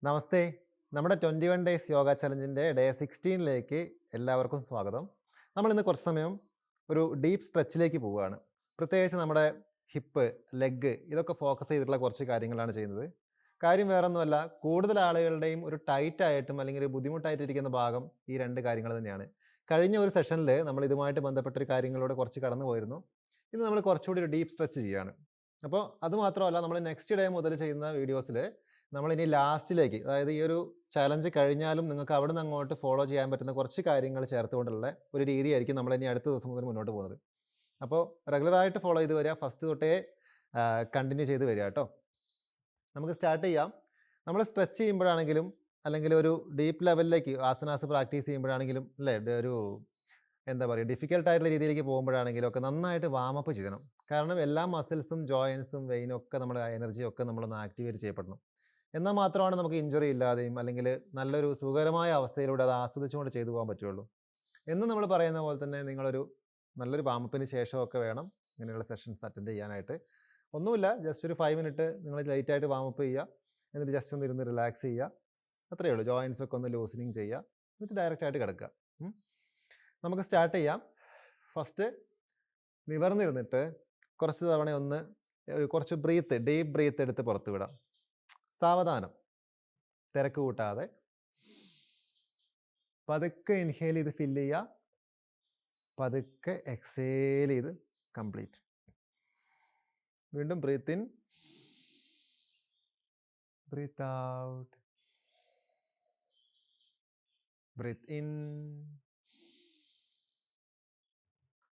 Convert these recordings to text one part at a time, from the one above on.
നമസ്തേ. നമ്മുടെ 21 days yoga ചലഞ്ചിൻ്റെ day 16ലേക്ക് എല്ലാവർക്കും സ്വാഗതം. നമ്മളിന്ന് കുറച്ച് സമയം ഒരു ഡീപ്പ് സ്ട്രെച്ചിലേക്ക് പോവുകയാണ്. പ്രത്യേകിച്ച് നമ്മുടെ ഹിപ്പ്, ലെഗ് ഇതൊക്കെ ഫോക്കസ് ചെയ്തിട്ടുള്ള കുറച്ച് കാര്യങ്ങളാണ് ചെയ്യുന്നത്. കാര്യം വേറൊന്നുമല്ല, കൂടുതൽ ആളുകളുടെയും ഒരു ടൈറ്റ് ആയിട്ടും അല്ലെങ്കിൽ ഒരു ബുദ്ധിമുട്ടായിട്ടിരിക്കുന്ന ഭാഗം ഈ 2 കാര്യങ്ങൾ തന്നെയാണ്. കഴിഞ്ഞ ഒരു സെഷനിൽ നമ്മൾ ഇതുമായിട്ട് ബന്ധപ്പെട്ട ഒരു കാര്യങ്ങളിലൂടെ കുറച്ച് കടന്നു പോയിരുന്നു. ഇന്ന് നമ്മൾ കുറച്ചുകൂടി ഒരു ഡീപ്പ് സ്ട്രെച്ച് ചെയ്യാണ്. അപ്പോൾ അതുമാത്രമല്ല, നമ്മൾ നെക്സ്റ്റ് ഡേ മുതൽ ചെയ്യുന്ന വീഡിയോസിൽ നമ്മളിനി ലാസ്റ്റിലേക്ക്, അതായത് ഈ ഒരു ചലഞ്ച് കഴിഞ്ഞാലും നിങ്ങൾക്ക് അവിടെ നിന്ന് അങ്ങോട്ട് ഫോളോ ചെയ്യാൻ പറ്റുന്ന കുറച്ച് കാര്യങ്ങൾ ചേർത്തുകൊണ്ടുള്ള ഒരു രീതിയായിരിക്കും നമ്മൾ ഇനി അടുത്ത ദിവസം മുതൽ മുന്നോട്ട് പോകുന്നത്. അപ്പോൾ റെഗുലറായിട്ട് ഫോളോ ചെയ്ത് വരിക, ഫസ്റ്റ് തൊട്ടേ കണ്ടിന്യൂ ചെയ്ത് വരിക കേട്ടോ. നമുക്ക് സ്റ്റാർട്ട് ചെയ്യാം. നമ്മൾ സ്ട്രെച്ച് ചെയ്യുമ്പോഴാണെങ്കിലും അല്ലെങ്കിൽ ഒരു ഡീപ്പ് ലെവലിലേക്ക് ആസനാസ് പ്രാക്ടീസ് ചെയ്യുമ്പോഴാണെങ്കിലും അല്ലേ, ഒരു എന്താ പറയുക, ഡിഫിക്കൽട്ടായിട്ടുള്ള രീതിയിലേക്ക് പോകുമ്പോഴാണെങ്കിലും ഒക്കെ നന്നായിട്ട് വാമപ്പ് ചെയ്യണം. കാരണം എല്ലാ മസിൽസും ജോയിൻസും വെയിനും ഒക്കെ നമ്മുടെ എനർജിയൊക്കെ നമ്മളൊന്ന് ആക്ടിവേറ്റ് ചെയ്യപ്പെടണം. എന്നാൽ മാത്രമാണ് നമുക്ക് ഇഞ്ചുറി ഇല്ലാതെയും അല്ലെങ്കിൽ നല്ലൊരു സുഖകരമായ അവസ്ഥയിലൂടെ അത് ആസ്വദിച്ചുകൊണ്ട് ചെയ്തു പോകാൻ പറ്റുള്ളൂ. എന്ന് നമ്മൾ പറയുന്ന പോലെ തന്നെ നിങ്ങളൊരു നല്ലൊരു വാമപ്പിന് ശേഷമൊക്കെ വേണം ഇങ്ങനെയുള്ള സെഷൻസ് അറ്റൻഡ് ചെയ്യാനായിട്ട്. ഒന്നുമില്ല, ജസ്റ്റ് ഒരു 5 മിനിറ്റ് നിങ്ങൾ ലൈറ്റായിട്ട് വാമപ്പ് ചെയ്യുക, എന്നിട്ട് ജസ്റ്റ് ഒന്ന് ഇരുന്ന് റിലാക്സ് ചെയ്യുക. അത്രയേ ഉള്ളൂ. ജോയിൻസ് ഒക്കെ ഒന്ന് ലൂസനിങ് ചെയ്യുക, എന്നിട്ട് ഡയറക്റ്റായിട്ട് കിടക്കുക. നമുക്ക് സ്റ്റാർട്ട് ചെയ്യാം. ഫസ്റ്റ് നിവർന്നിരുന്നിട്ട് കുറച്ച് തവണ ഒന്ന് കുറച്ച് ഡീപ്പ് ബ്രീത്ത് എടുത്ത് പുറത്ത് വിടാം. സാവധാനം, തിരക്ക് കൂട്ടാതെ പതുക്കെ ഇൻഹേൽ ചെയ്ത് ഫില്ല് ചെയ്യുക, പതുക്കെ എക്സേൽ ചെയ്ത് കംപ്ലീറ്റ്. വീണ്ടും breathe in, breathe out, breathe in,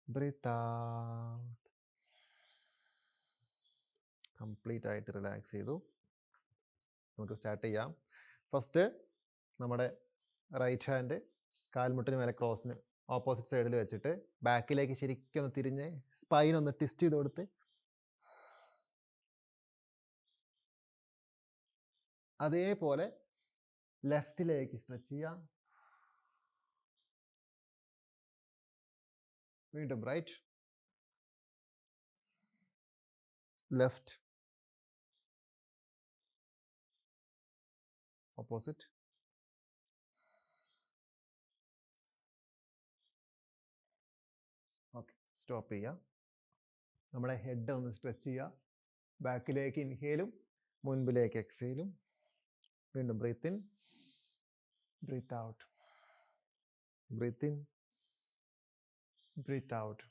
breathe out. Complete ആയിട്ട് റിലാക്സ് ചെയ്തു. നമുക്ക് സ്റ്റാർട്ട് ചെയ്യാം. ഫസ്റ്റ് നമ്മുടെ റൈറ്റ് ഹാൻഡ് കാൽമുട്ടിന് മേലെ ക്രോസിന് ഓപ്പോസിറ്റ് സൈഡിൽ വെച്ചിട്ട് ബാക്കിലേക്ക് ശരിക്കും ഒന്ന് തിരിഞ്ഞ് സ്പൈൻ ഒന്ന് ട്വിസ്റ്റ് ചെയ്ത് കൊടുത്ത് അതേപോലെ ലെഫ്റ്റിലേക്ക് സ്ട്രെച്ച് ചെയ്യാം. വീണ്ടും right, left, opposite. Okay, stop ചെയ്യുക. നമ്മുടെ ഹെഡ് ഒന്ന് സ്ട്രെച്ച് ചെയ്യുക. ബാക്കിലേക്ക് ഇൻഹേലും മുൻപിലേക്ക് എക്സേലും. വീണ്ടും breathe in, breathe out, breathe in, breathe out,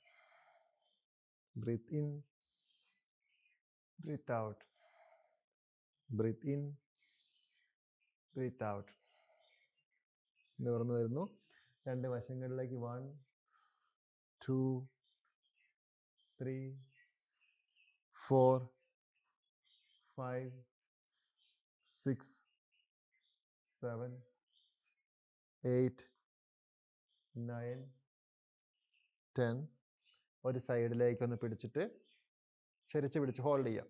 breathe in, breathe out, breathe in, breathe out. നിവർന്നു വരുന്നു. രണ്ട് വശങ്ങളിലേക്ക് 1 2 3 4 5 6 7 8 9 10. ഒരു സൈഡിലേക്ക് ഒന്ന് പിടിച്ചിട്ട് ചരിച്ച് പിടിച്ച് ഹോൾഡ് ചെയ്യാം.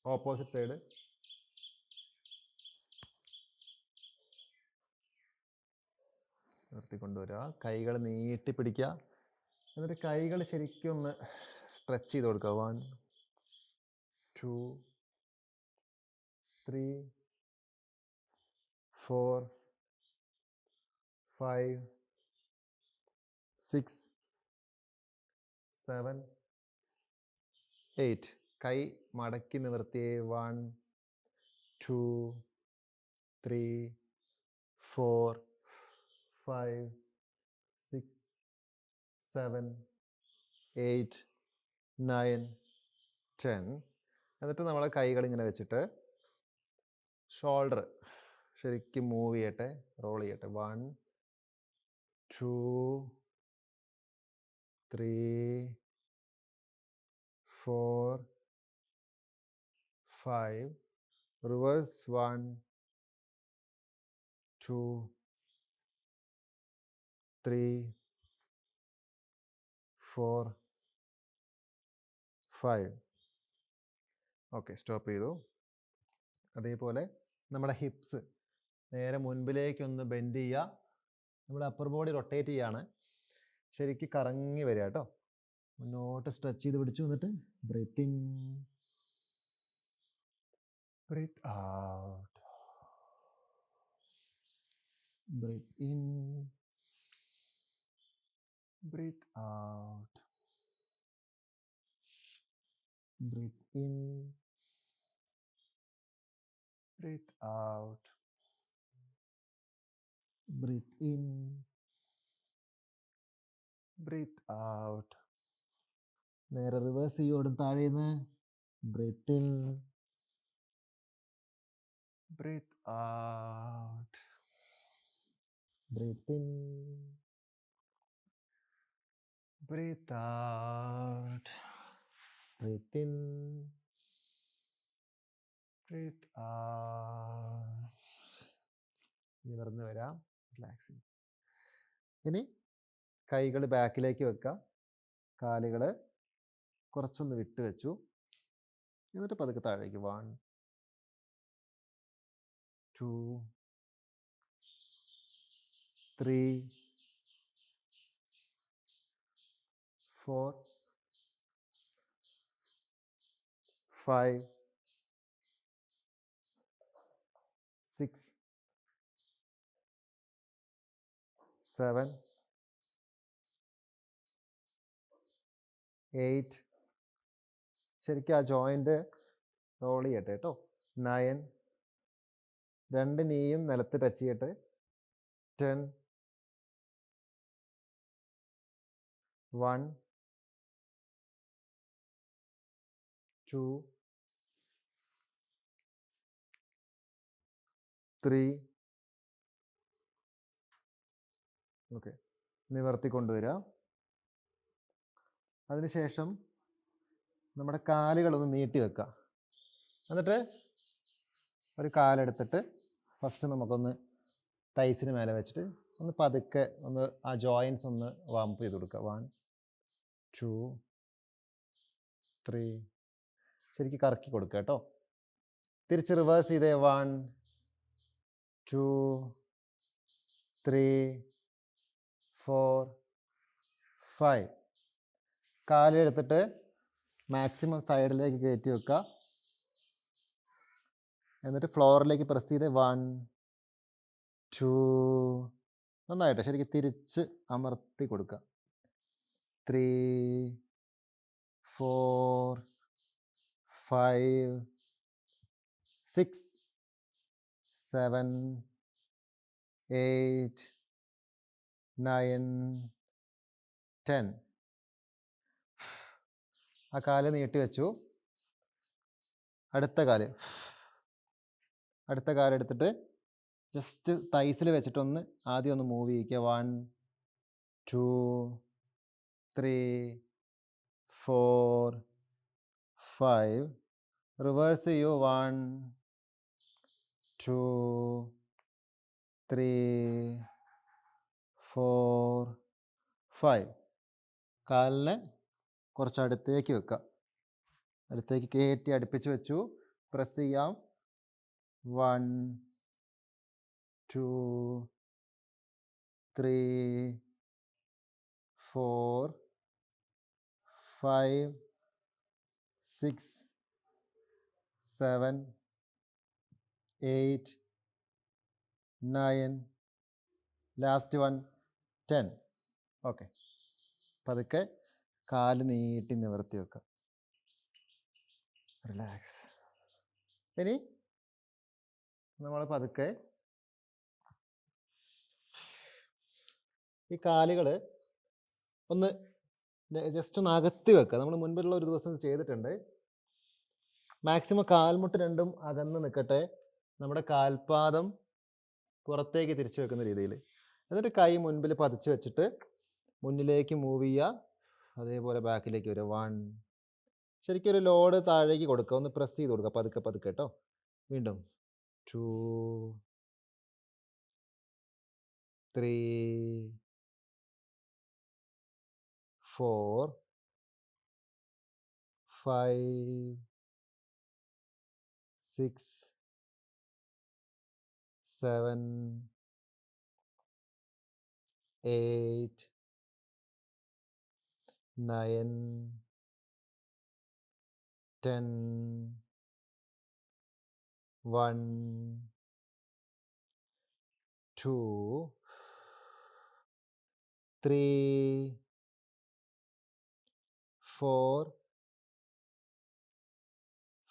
Opposite side. നിർത്തിക്കൊണ്ടുവരിക. കൈകൾ നീട്ടി പിടിക്കുക. എന്നിട്ട് കൈകൾ ശരിക്കും ഒന്ന് സ്ട്രെച്ച് ചെയ്ത് കൊടുക്കുക. 1 2 3 4 5 6 7 8. കൈ മടക്കി നിവർത്തി. 1 2 3 4 5 6 7 8 9 10. എന്നിട്ട് നമ്മളെ കൈകൾ ഇങ്ങനെ വെച്ചിട്ട് ഷോൾഡർ ശരിക്കും മൂവ് ചെയ്യട്ടെ, റോൾ ചെയ്യട്ടെ. 1 2 3 4 5. റിവേഴ്സ്. 1 2 3 4 5. ഓക്കെ, സ്റ്റോപ്പ് ചെയ്തു. അതേപോലെ നമ്മുടെ ഹിപ്സ് നേരെ മുൻപിലേക്കൊന്ന് ബെൻഡ് ചെയ്യുക. നമ്മുടെ അപ്പർ ബോഡി റൊട്ടേറ്റ് ചെയ്യാണ്. ശരിക്കും കറങ്ങി വരിക കേട്ടോ. മുന്നോട്ട് സ്ട്രെച്ച് ചെയ്ത് പിടിച്ചു. എന്നിട്ട് breathe in, breathe out, breathe in, breathe out, breathe in, breathe out, breathe in, breathe out. നേരെ റിവേഴ്സ് ചെയ്യോടും താഴേന്ന് breathe in, breathe out, breathe in, breathe out, breathe in, breathe out. നിവർന്ന് വരാം, റിലാക്സിങ്. ഇനി കൈകൾ ബാക്കിലേക്ക് വെക്കാം, കാലുകൾ കുറച്ചൊന്ന് വിട്ട് വെച്ചു, എന്നിട്ട് പതുക്കെ താഴേക്ക് 1 2 3 4 5 6 7 8. ശരിക്കും ആ ജോയിൻ്റ് റോൾ ചെയ്യട്ടെ കേട്ടോ. 9. 2 നീയും നിലത്ത് ടച്ച് ചെയ്യട്ടെ. 10 1 2 3. ഓക്കെ, നിവർത്തി കൊണ്ടുവരിക. അതിനുശേഷം നമ്മുടെ കാലുകളൊന്ന് നീട്ടി വെക്കുക. എന്നിട്ട് ഒരു കാലെടുത്തിട്ട് ഫസ്റ്റ് നമുക്കൊന്ന് തൈസിന് മേലെ വെച്ചിട്ട് ഒന്ന് പതുക്കെ ഒന്ന് ആ ജോയിൻസ് ഒന്ന് വാംപ് ചെയ്ത് കൊടുക്കുക. 1 2 3. ശരിക്കും കറക്കി കൊടുക്കുക കേട്ടോ. തിരിച്ച് റിവേഴ്സ് ചെയ്തേ. 1 2 3 4 5. കാലെടുത്തിട്ട് മാക്സിമം സൈഡിലേക്ക് കയറ്റി വെക്കുക. എന്നിട്ട് ഫ്ലോറിലേക്ക് പ്രസ് ചെയ്ത് 1 2. നന്നായിട്ട് ശരിക്കും തിരിച്ച് അമർത്തി കൊടുക്കുക. 3 4 5 6 7 8 9 10. ആ കാല് നീട്ടി വെച്ചു. അടുത്ത കാലെടുത്തിട്ട് ജസ്റ്റ് തൈസിൽ വെച്ചിട്ടൊന്ന് ആദ്യം ഒന്ന് മൂവ് ചെയ്യിക്കുക. 1 2 3 4 5. റിവേഴ്സ് ചെയ്യൂ. 1 2 3 4 5. കാലിനെ കുറച്ച് അടുത്തേക്ക് വെക്കുക. അടുത്തേക്ക് കയറ്റി അടുപ്പിച്ച് വെച്ചു. പ്രസ് ചെയ്യാം. 1 2 3 4 5 6 7 8 9. ലാസ്റ്റ് 1 10. ഓക്കെ, പതുക്കെ കാല് നീട്ടി നിവർത്തി വെക്കുക. റിലാക്സ്. ഇനി നമ്മൾ പതുക്കെ ഈ കാലുകൾ ഒന്ന് ജസ്റ്റ് ഒന്ന് അകത്തി വെക്കുക. നമ്മൾ മുൻപിലുള്ള ഒരു ദിവസം ചെയ്തിട്ടുണ്ട്. മാക്സിമം കാൽമുട്ട് രണ്ടും അകന്ന് നിൽക്കട്ടെ. നമ്മുടെ കാൽപാദം പുറത്തേക്ക് തിരിച്ചു വെക്കുന്ന രീതിയിൽ. എന്നിട്ട് കൈ മുൻപിൽ പതിച്ച് വെച്ചിട്ട് മുന്നിലേക്ക് മൂവ് ചെയ്യുക. അതേപോലെ ബാക്കിലേക്ക് വരിക. 1. ശരിക്കും ഒരു ലോഡ് താഴേക്ക് കൊടുക്കുക. ഒന്ന് പ്രസ് ചെയ്ത് കൊടുക്കുക പതുക്കെ പതുക്കെ കേട്ടോ. വീണ്ടും 2 3 4 5 6 7 8 9 10 1 2 3 4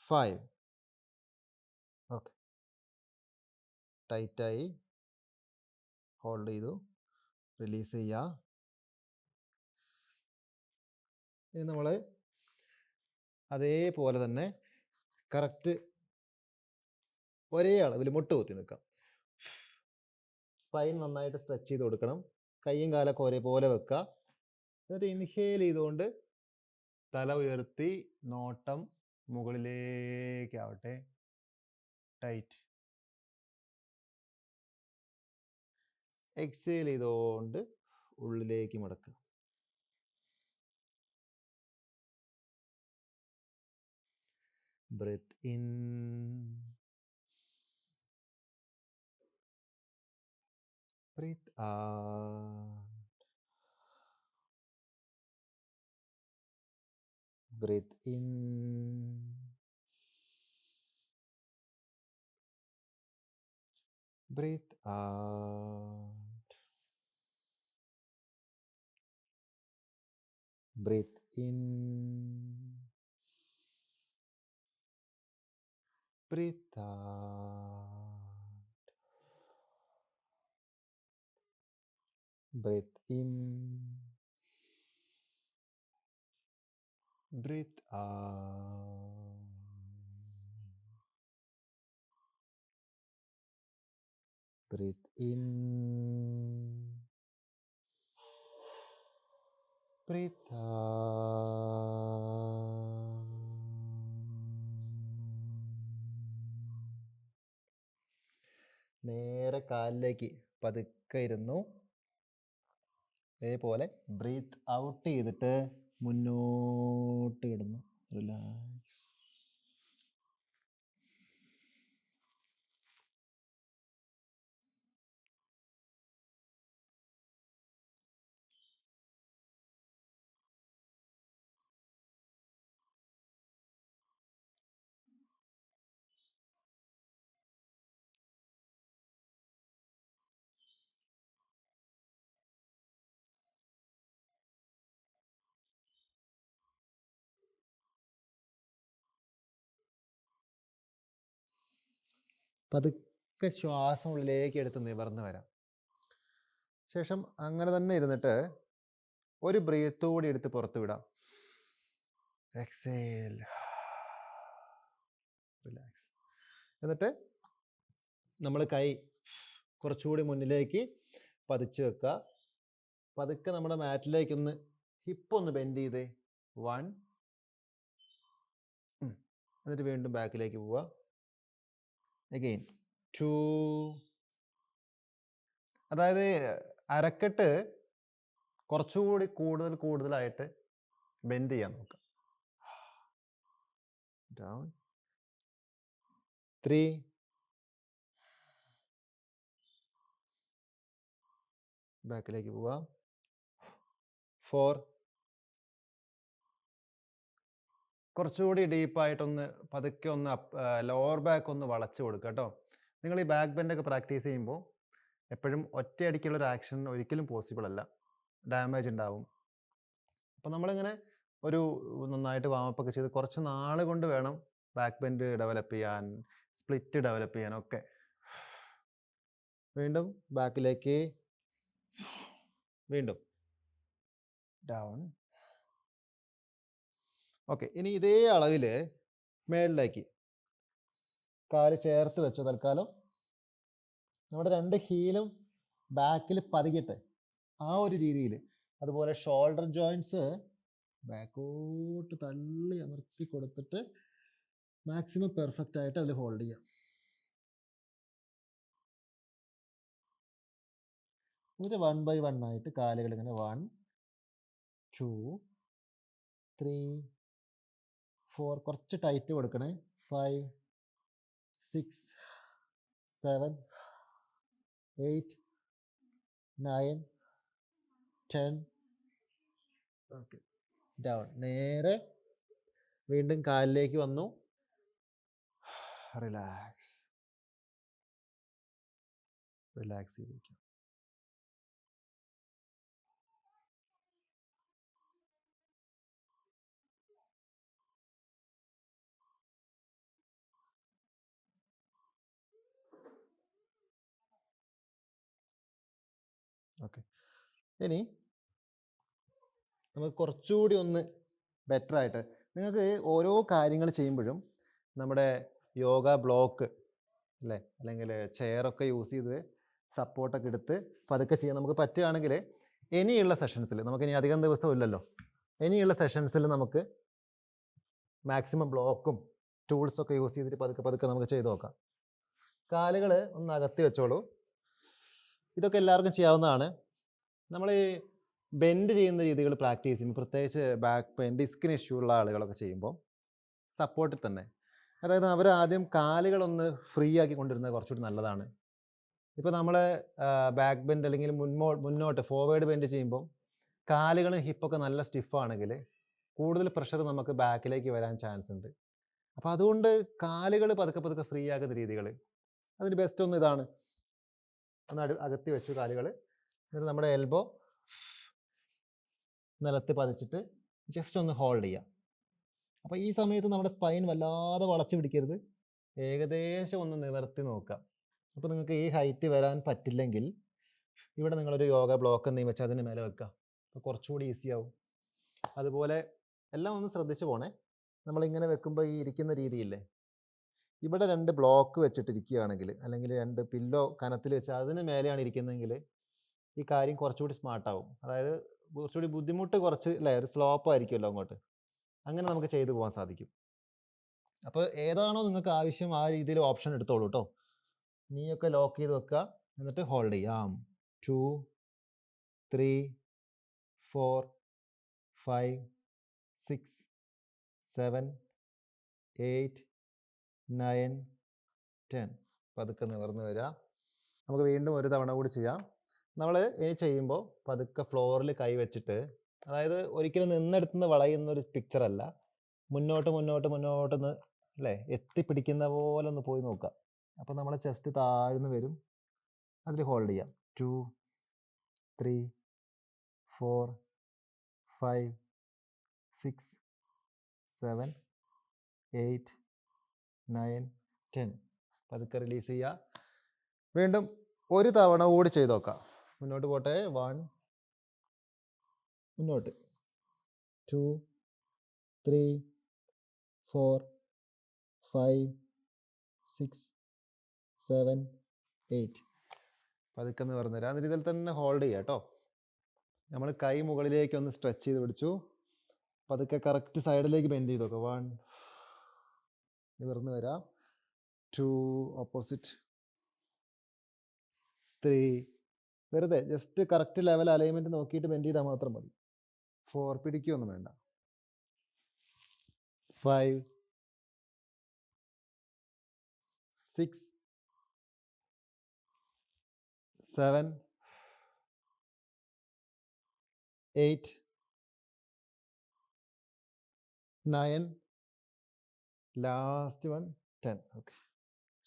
5. ഓക്കെ, ടൈറ്റായി ഹോൾഡ് ചെയ്തു, റിലീസ് ചെയ്യുക. ഇനി നമ്മൾ അതേപോലെ തന്നെ കറക്റ്റ് ഒരേ അളവിൽ മുട്ട് കുത്തി നിൽക്കാം. സ്പൈൻ നന്നായിട്ട് സ്ട്രെച്ച് ചെയ്ത് കൊടുക്കണം. കൈയും കാലൊക്കെ ഒരേപോലെ വെക്കുക. എന്നിട്ട് ഇൻഹേൽ ചെയ്തുകൊണ്ട് തല ഉയർത്തി നോട്ടം മുകളിലേക്കാവട്ടെ. ടൈറ്റ്. എക്സേൽ ചെയ്തുകൊണ്ട് ഉള്ളിലേക്ക് മടക്കുക. Breathe in, breathe out, breathe in, breathe out, breathe in, breathe out, breathe in, breathe out, breathe in, breathe out. നേരെ കാലിലേക്ക് പതുക്കെ ഇരുന്നു. അതേപോലെ ബ്രീത്ത് ഔട്ട് ചെയ്തിട്ട് മുന്നോട്ട് കിടന്നു. റിലാക്സ്. പതുക്കെ ശ്വാസം ഉള്ളിലേക്ക് എടുത്ത് നിവർന്ന് വരാം. ശേഷം അങ്ങനെ തന്നെ ഇരുന്നിട്ട് ഒരു ബ്രീത്ത് കൂടി എടുത്ത് പുറത്ത് വിടാം. Exhale, relax. എന്നിട്ട് നമ്മൾ കൈ കുറച്ചുകൂടി മുന്നിലേക്ക് പതിച്ച് വെക്കുക. പതുക്കെ നമ്മുടെ മാറ്റിലേക്കൊന്ന് ഹിപ്പൊന്ന് ബെൻഡ് ചെയ്ത് 1, എന്നിട്ട് വീണ്ടും ബാക്കിലേക്ക് പോവുക. അഗെയിൻ 2. അതായത് അരക്കെട്ട് കുറച്ചുകൂടി കൂടുതലായിട്ട് ബെൻഡ് ചെയ്യാൻ നോക്കാം. ഡൗൺ. 3, ബാക്കിലേക്ക് പോവുക. 4, കുറച്ചുകൂടി ഡീപ്പായിട്ടൊന്ന് പതുക്കെ ഒന്ന് ലോവർ ബാക്ക് ഒന്ന് വളച്ച് കൊടുക്കുക കേട്ടോ. നിങ്ങൾ ഈ ബാക്ക് ബെൻഡൊക്കെ പ്രാക്ടീസ് ചെയ്യുമ്പോൾ എപ്പോഴും ഒറ്റയടിക്കുള്ളൊരു ആക്ഷൻ ഒരിക്കലും പോസിബിൾ അല്ല, ഡാമേജ് ഉണ്ടാവും. അപ്പം നമ്മളിങ്ങനെ ഒരു നന്നായിട്ട് വാമപ്പൊക്കെ ചെയ്ത് കുറച്ച് നാൾ കൊണ്ട് വേണം ബാക്ക് ബെൻഡ് ഡെവലപ്പ് ചെയ്യാൻ, സ്പ്ലിറ്റ് ഡെവലപ്പ് ചെയ്യാനൊക്കെ. വീണ്ടും ബാക്കിലേക്ക്, വീണ്ടും ഡൗൺ. ഓക്കെ, ഇനി ഇതേ അളവിൽ മേളിലേക്ക് കാല് ചേർത്ത് വെച്ചോ. തൽക്കാലം നമ്മുടെ 2 ഹീലും ബാക്കിൽ പതിക്കട്ടെ, ആ ഒരു രീതിയിൽ. അതുപോലെ ഷോൾഡർ ജോയിൻറ്റ്സ് ബാക്കോട്ട് തള്ളി അമർത്തി കൊടുത്തിട്ട് മാക്സിമം പെർഫെക്റ്റ് ആയിട്ട് അതിൽ ഹോൾഡ് ചെയ്യാം. എന്നിട്ട് 1 by 1 ആയിട്ട് കാലുകൾ ഇങ്ങനെ 1 2 3 4, കുറച്ച് ടൈറ്റ് കൊടുക്കണേ. 5 6 7 8 9 10. Okay, down. നേരെ വീണ്ടും കാലിലേക്ക് വന്നു. റിലാക്സ്. റിലാക്സ് ചെയ്തിരിക്കുക. ഓക്കെ, ഇനി നമുക്ക് കുറച്ചുകൂടി ഒന്ന് ബെറ്റർ ആയിട്ട് നിങ്ങൾക്ക് ഓരോ കാര്യങ്ങൾ ചെയ്യുമ്പോഴും നമ്മുടെ യോഗ ബ്ലോക്ക് അല്ലേ, അല്ലെങ്കിൽ ചെയറൊക്കെ യൂസ് ചെയ്ത് സപ്പോർട്ടൊക്കെ എടുത്ത് പതുക്കെ ചെയ്യാൻ നമുക്ക് പറ്റുകയാണെങ്കിൽ ഇനിയുള്ള സെഷൻസിൽ, നമുക്കിനി അധികം ദിവസം ഇല്ലല്ലോ, ഇനിയുള്ള സെഷൻസിൽ നമുക്ക് മാക്സിമം ബ്ലോക്കും ടൂൾസൊക്കെ യൂസ് ചെയ്തിട്ട് പതുക്കെ പതുക്കെ നമുക്ക് ചെയ്ത് നോക്കാം. കാലുകൾ ഒന്ന് അകത്തി വെച്ചോളൂ. ഇതൊക്കെ എല്ലാവർക്കും ചെയ്യാവുന്നതാണ്. നമ്മൾ ഈ ബെൻഡ് ചെയ്യുന്ന രീതികൾ പ്രാക്ടീസ് ചെയ്യുമ്പോൾ, പ്രത്യേകിച്ച് ബാക്ക് പെയിൻ, ഡിസ്കിന് ഇഷ്യൂ ഉള്ള ആളുകളൊക്കെ ചെയ്യുമ്പോൾ സപ്പോർട്ടിൽ തന്നെ, അതായത് അവർ ആദ്യം കാലുകളൊന്ന് ഫ്രീ ആക്കി കൊണ്ടിരുന്നത് കുറച്ചുകൂടി നല്ലതാണ്. ഇപ്പോൾ നമ്മൾ ബാക്ക് ബെൻഡ് അല്ലെങ്കിൽ മുന്നോട്ട് ഫോർവേഡ് ബെൻഡ് ചെയ്യുമ്പോൾ കാലുകളും ഹിപ്പൊക്കെ നല്ല സ്റ്റിഫാണെങ്കിൽ കൂടുതൽ പ്രഷർ നമുക്ക് ബാക്കിലേക്ക് വരാൻ ചാൻസ് ഉണ്ട്. അപ്പോൾ അതുകൊണ്ട് കാലുകൾ പതുക്കെ പതുക്കെ ഫ്രീ ആക്കുന്ന രീതികൾ, അതിന് ബെസ്റ്റ് ഒന്ന് ഇതാണ്. ഒന്ന് അകത്തി വെച്ചു കാലുകൾ, എന്നിട്ട് നമ്മുടെ എൽബോ നിലത്ത് പതിച്ചിട്ട് ജസ്റ്റ് ഒന്ന് ഹോൾഡ് ചെയ്യാം. അപ്പോൾ ഈ സമയത്ത് നമ്മുടെ സ്പൈൻ വല്ലാതെ വളച്ചു പിടിക്കരുത്, ഏകദേശം ഒന്ന് നിവർത്തി നോക്കാം. അപ്പോൾ നിങ്ങൾക്ക് ഈ ഹൈറ്റ് വരാൻ പറ്റില്ലെങ്കിൽ ഇവിടെ നിങ്ങളൊരു യോഗ ബ്ലോക്ക് എന്തെങ്കിലും വെച്ചാൽ അതിന് മേലെ വെക്കുക, അപ്പോൾ കുറച്ചുകൂടി ഈസി ആവും. അതുപോലെ എല്ലാം ഒന്ന് ശ്രദ്ധിച്ചു പോണേ. നമ്മളിങ്ങനെ വെക്കുമ്പോൾ ഈ ഇരിക്കുന്ന രീതിയില്ലേ, ഇവിടെ 2 ബ്ലോക്ക് വെച്ചിട്ടിരിക്കുകയാണെങ്കിൽ, അല്ലെങ്കിൽ 2 പില്ലോ കനത്തിൽ വെച്ച് അതിന് മേലെയാണ് ഇരിക്കുന്നതെങ്കിൽ ഈ കാര്യം കുറച്ചുകൂടി സ്മാർട്ടാവും. അതായത് കുറച്ചുകൂടി ബുദ്ധിമുട്ട് കുറച്ച് അല്ലേ, ഒരു സ്ലോപ്പ് ആയിരിക്കുമല്ലോ അങ്ങോട്ട്, അങ്ങനെ നമുക്ക് ചെയ്തു പോകാൻ സാധിക്കും. അപ്പോൾ ഏതാണോ നിങ്ങൾക്ക് ആവശ്യം ആ രീതിയിൽ ഓപ്ഷൻ എടുത്തോളൂ കേട്ടോ. നീയൊക്കെ ലോക്ക് ചെയ്ത് വെക്കുക, എന്നിട്ട് ഹോൾഡ് ചെയ്യാം. 2, 3, 4, 5, 6, 7, 8, 9, 10. പതുക്കെ നിവർന്ന് വരാം. നമുക്ക് വീണ്ടും ഒരു തവണ കൂടി ചെയ്യാം. നമ്മൾ ഇനി ചെയ്യുമ്പോൾ പതുക്കെ ഫ്ലോറിൽ കൈ വെച്ചിട്ട്, അതായത് ഒരിക്കലും നിന്നെടുത്തുനിന്ന് വളയുന്നൊരു പിക്ചറല്ല, മുന്നോട്ട് മുന്നോട്ട് മുന്നോട്ടൊന്ന് അല്ലേ എത്തിപ്പിടിക്കുന്ന പോലെ ഒന്ന് പോയി നോക്കാം. അപ്പോൾ നമ്മൾ ചെസ്റ്റ് താഴ്ന്ന് വരും, അതിൽ ഹോൾഡ് ചെയ്യാം. 2, 3, 4, 5, 6, 7, 8, 9, 10. പതുക്കെ റിലീസ് ചെയ്യുക. വീണ്ടും ഒരു തവണ കൂടി ചെയ്ത് നോക്കാം. മുന്നോട്ട് പോട്ടെ. 1, മുന്നോട്ട്. 2, 3, 4, 5, 6, 7, 8. പതുക്കെ നിവർന്ന് വരാം. അതിൽ ഇതിൽ തന്നെ ഹോൾഡ് ചെയ്യുക കേട്ടോ. നമ്മൾ കൈ മുകളിലേക്ക് ഒന്ന് സ്ട്രെച്ച് ചെയ്ത് പിടിച്ചു, പതുക്കെ കറക്റ്റ് സൈഡിലേക്ക് ബെൻഡ് ചെയ്ത് നോക്കുക. 1, നിവർന്ന് വരാം. 2, ഓപ്പോസിറ്റ്. 3, വെറുതെ ജസ്റ്റ് കറക്റ്റ് ലെവൽ അലൈൻമെൻറ്റ് നോക്കിയിട്ട് ബെൻഡ് ചെയ്താൽ മാത്രം മതി. 4, പിടിക്കുകയൊന്നും വേണ്ട. 5, 6, 7, 8, 9, ലാസ്റ്റ് 1, 10. ഓക്കെ,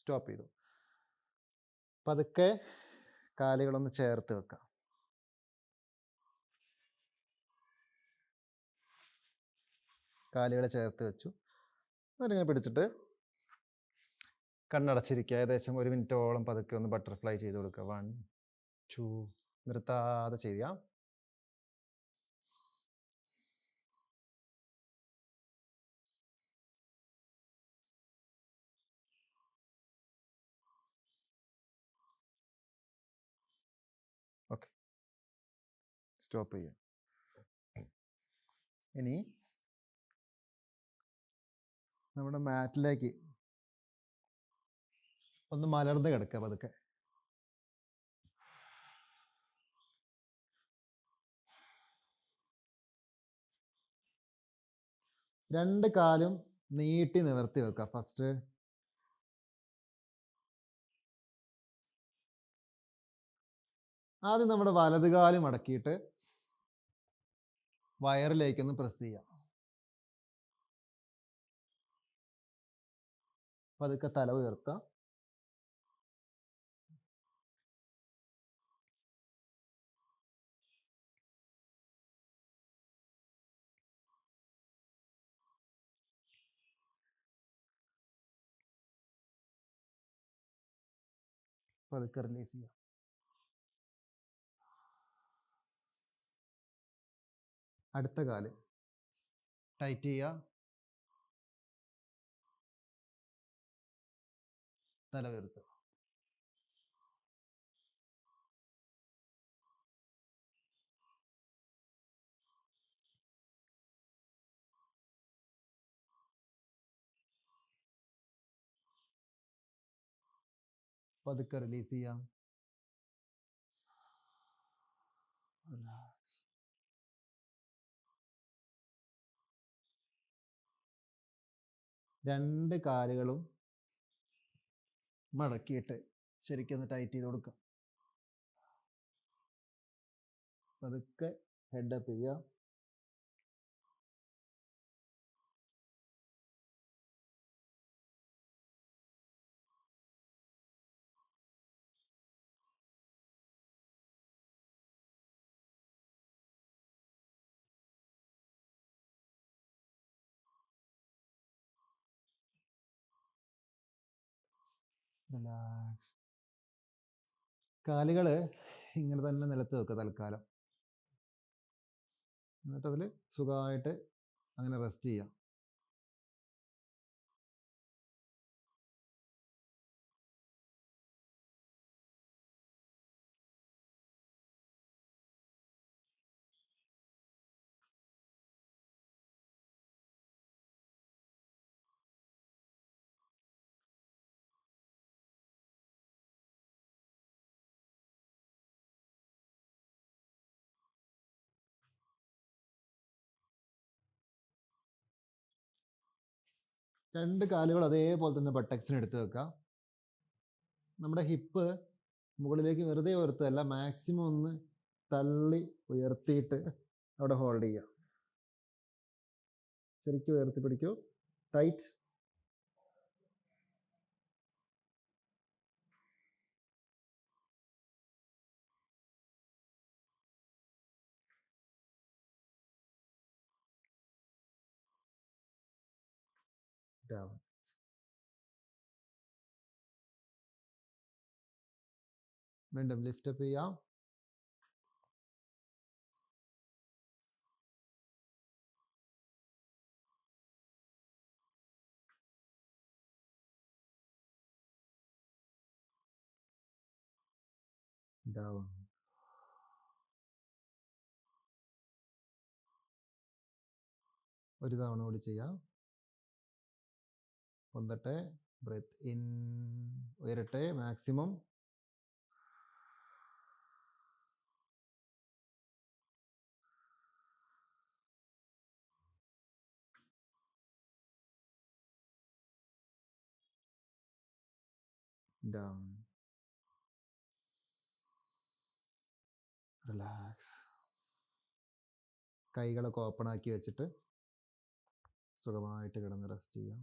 സ്റ്റോപ്പ് ചെയ്തു. പതുക്കെ കാലുകളൊന്ന് ചേർത്ത് വെക്കാം. കാലുകളെ ചേർത്ത് വെച്ചു, അതിങ്ങനെ പിടിച്ചിട്ട് കണ്ണടച്ചിരിക്കുക. ഏകദേശം 1 മിനിറ്റോളം പതുക്കെ ഒന്ന് ബട്ടർഫ്ലൈ ചെയ്ത് കൊടുക്കുക. 1, 2, നിർത്താതെ ചെയ്യാം. ഓക്കെ, സ്റ്റോപ്പ് ചെയ്യാം. ഇനി നമ്മുടെ മാറ്റിലേക്ക് ഒന്ന് മലർന്ന് കിടക്കുക പതുക്കെ. രണ്ട് കാലും നീട്ടി നിവർത്തി വെക്കുക. ഫസ്റ്റ് ആദ്യം നമ്മുടെ വലത് കാലും മടക്കിയിട്ട് വയറിലേക്കൊന്ന് പ്രസ് ചെയ്യാം. പതുക്കെ തല ഉയർത്താം. പതുക്കെ റിലീസ് ചെയ്യാം. അടുത്ത കാല് ടൈറ്റ് ചെയ്യുക. തല ഉയർത്തുക. പതുക്കെ റിലീസ് ചെയ്യാം. രണ്ട് കാലുകളും മടക്കിയിട്ട് ശരിക്കും ടൈറ്റ് ചെയ്ത് കൊടുക്കുക. പതുക്കെ ഹെഡ് അപ്പ് ചെയ്യുക. റിലാക്സ്. കാലുകൾ ഇങ്ങനെ തന്നെ നിലത്ത് വെക്കുക തൽക്കാലം. എന്നിട്ട് അതിൽ സുഖമായിട്ട് അങ്ങനെ റെസ്റ്റ് ചെയ്യാം. രണ്ട് കാലുകൾ അതേപോലെ തന്നെ ബട്ടക്സിന് എടുത്ത് വെക്കുക. നമ്മുടെ ഹിപ്പ് മുകളിലേക്ക് വെറുതെ ഉയർത്തുകയല്ല, മാക്സിമം ഒന്ന് തള്ളി ഉയർത്തിയിട്ട് അവിടെ ഹോൾഡ് ചെയ്യുക. ശരിക്കും ഉയർത്തി പിടിക്കൂ. ടൈറ്റ്. ഡൗൺ. വീണ്ടും ലിഫ്റ്റ് അപ്പ് ചെയ്യാം. ഡൗൺ. ഒരു തവണ കൂടി ചെയ്യാം. പൊന്തട്ടെ. Breathe in. ഉയരട്ടെ മാക്സിമം. ഡൗൺ. റിലാക്സ്. കൈകളൊക്കെ ഓപ്പൺ ആക്കി വെച്ചിട്ട് സുഖമായിട്ട് കിടന്ന് റെസ്റ്റ് ചെയ്യാം.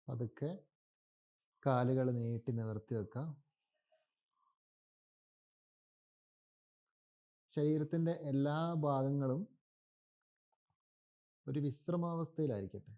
പതുക്കെ കാലുകൾ നീട്ടി നിവർത്തി വെക്കാം. ശരീരത്തിൻ്റെ എല്ലാ ഭാഗങ്ങളും ഒരു വിശ്രമാവസ്ഥയിലായിരിക്കട്ടെ.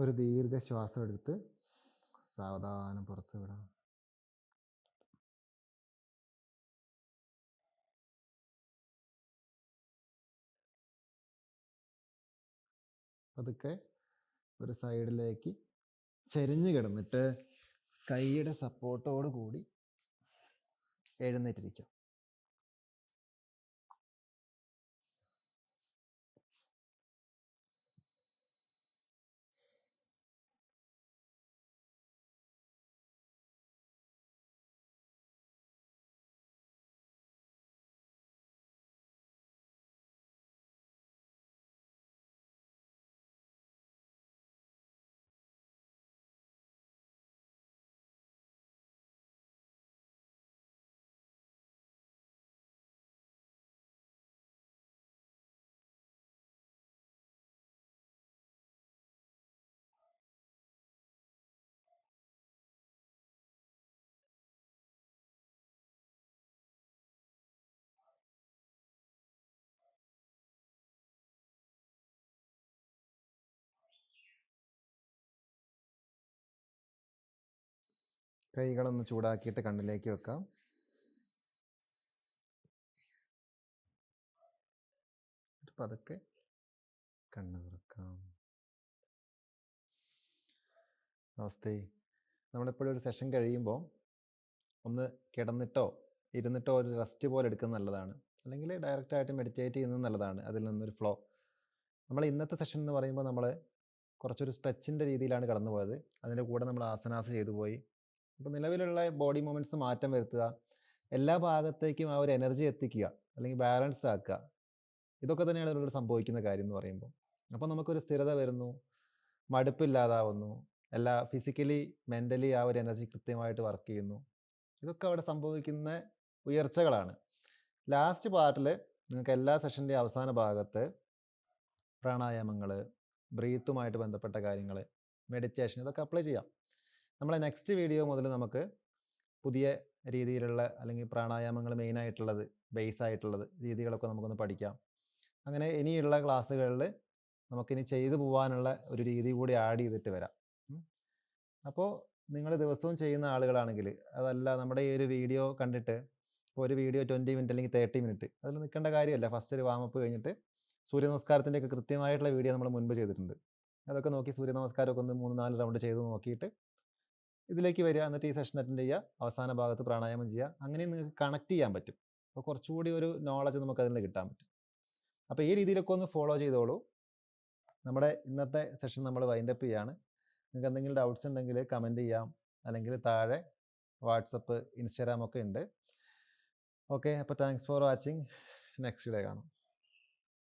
ഒരു ദീർഘശ്വാസം എടുത്ത് സാവധാനം പുറത്ത് വിടാം. പതുക്കെ ഒരു സൈഡിലേക്ക് ചെരിഞ്ഞ് കിടന്നിട്ട് കൈയുടെ സപ്പോർട്ടോട് കൂടി എഴുന്നേറ്റിരിക്കാം. കൈകളൊന്ന് ചൂടാക്കിയിട്ട് കണ്ണിലേക്ക് വെക്കാം. പതുക്കെ കണ്ണ് തുറക്കാം. നമസ്തേ. നമ്മളിപ്പോഴും ഒരു സെഷൻ കഴിയുമ്പോൾ ഒന്ന് കിടന്നിട്ടോ ഇരുന്നിട്ടോ ഒരു റെസ്റ്റ് പോലെ എടുക്കുന്നത് നല്ലതാണ്. അല്ലെങ്കിൽ ഡയറക്റ്റായിട്ട് മെഡിറ്റേറ്റ് ചെയ്യുന്നത് നല്ലതാണ്. അതിൽ നിന്നൊരു ഫ്ലോ. നമ്മൾ ഇന്നത്തെ സെഷൻ എന്ന് പറയുമ്പോൾ നമ്മൾ കുറച്ചൊരു സ്ട്രെച്ചിൻ്റെ രീതിയിലാണ് കടന്നു പോയത്. അതിൻ്റെ കൂടെ നമ്മൾ ആസനാസ് ചെയ്തു പോയി. ഇപ്പോൾ നിലവിലുള്ള ബോഡി മൂവ്മെൻറ്റ്സ് മാറ്റം വരുത്തുക, എല്ലാ ഭാഗത്തേക്കും ആ ഒരു എനർജി എത്തിക്കുക, അല്ലെങ്കിൽ ബാലൻസ്ഡ് ആക്കുക. ഇതൊക്കെ തന്നെയാണ് ഇതിലൂടെ സംഭവിക്കുന്ന കാര്യം എന്ന് പറയുമ്പോൾ. അപ്പോൾ നമുക്കൊരു സ്ഥിരത വരുന്നു, മടുപ്പില്ലാതാവുന്നു, എല്ലാ ഫിസിക്കലി മെൻ്റലി ആ ഒരു എനർജി കൃത്യമായിട്ട് വർക്ക് ചെയ്യുന്നു. ഇതൊക്കെ അവിടെ സംഭവിക്കുന്ന ഉയർച്ചകളാണ്. ലാസ്റ്റ് പാർട്ടിൽ നിങ്ങൾക്ക് എല്ലാ സെഷൻ്റെയും അവസാന ഭാഗത്ത് പ്രാണായാമങ്ങൾ, ബ്രീത്തുമായിട്ട് ബന്ധപ്പെട്ട കാര്യങ്ങൾ, മെഡിറ്റേഷൻ, ഇതൊക്കെ അപ്ലൈ ചെയ്യാം. നമ്മളെ നെക്സ്റ്റ് വീഡിയോ മുതൽ നമുക്ക് പുതിയ രീതിയിലുള്ള അല്ലെങ്കിൽ പ്രാണായാമങ്ങൾ മെയിനായിട്ടുള്ളത്, ബേസ് ആയിട്ടുള്ളത് രീതികളൊക്കെ നമുക്കൊന്ന് പഠിക്കാം. അങ്ങനെ ഇനിയുള്ള ക്ലാസ്സുകളിൽ നമുക്കിനി ചെയ്തു പോകാനുള്ള ഒരു രീതി കൂടി ആഡ് ചെയ്തിട്ട് വരാം. അപ്പോൾ നിങ്ങൾ ദിവസവും ചെയ്യുന്ന ആളുകളാണെങ്കിൽ, അതല്ല നമ്മുടെ ഈ ഒരു വീഡിയോ കണ്ടിട്ട് ഇപ്പോൾ ഒരു വീഡിയോ 20 മിനിറ്റ് അല്ലെങ്കിൽ 30 മിനിറ്റ് അതിൽ നിൽക്കേണ്ട കാര്യമല്ല. ഫസ്റ്റ് ഒരു വാമപ്പ് കഴിഞ്ഞിട്ട് സൂര്യ നമസ്കാരത്തിൻ്റെയൊക്കെ കൃത്യമായിട്ടുള്ള വീഡിയോ നമ്മൾ മുൻപ് ചെയ്തിട്ടുണ്ട്. അതൊക്കെ നോക്കി സൂര്യ നമസ്കാരമൊക്കെ ഒന്ന് 3-4 റൗണ്ട് ചെയ്ത് നോക്കിയിട്ട് ഇതിലേക്ക് വരിക. എന്നിട്ട് ഈ സെഷൻ അറ്റൻഡ് ചെയ്യുക, അവസാന ഭാഗത്ത് പ്രാണായാമം ചെയ്യുക. അങ്ങനെ നിങ്ങൾക്ക് കണക്ട് ചെയ്യാൻ പറ്റും. അപ്പോൾ കുറച്ചുകൂടി ഒരു നോളജ് നമുക്ക് അതിൽ നിന്ന് കിട്ടാൻ പറ്റും. അപ്പോൾ ഈ രീതിയിലൊക്കെ ഒന്ന് ഫോളോ ചെയ്തോളൂ. നമ്മുടെ ഇന്നത്തെ സെഷൻ നമ്മൾ വൈൻഡപ്പ് ചെയ്യാണ്. നിങ്ങൾക്ക് എന്തെങ്കിലും ഡൗട്ട്സ് ഉണ്ടെങ്കിൽ കമൻറ്റ് ചെയ്യാം, അല്ലെങ്കിൽ താഴെ വാട്സപ്പ്, ഇൻസ്റ്റാഗ്രാം ഒക്കെ ഉണ്ട്. ഓക്കെ, അപ്പോൾ thanks for watching. Next day കാണാം.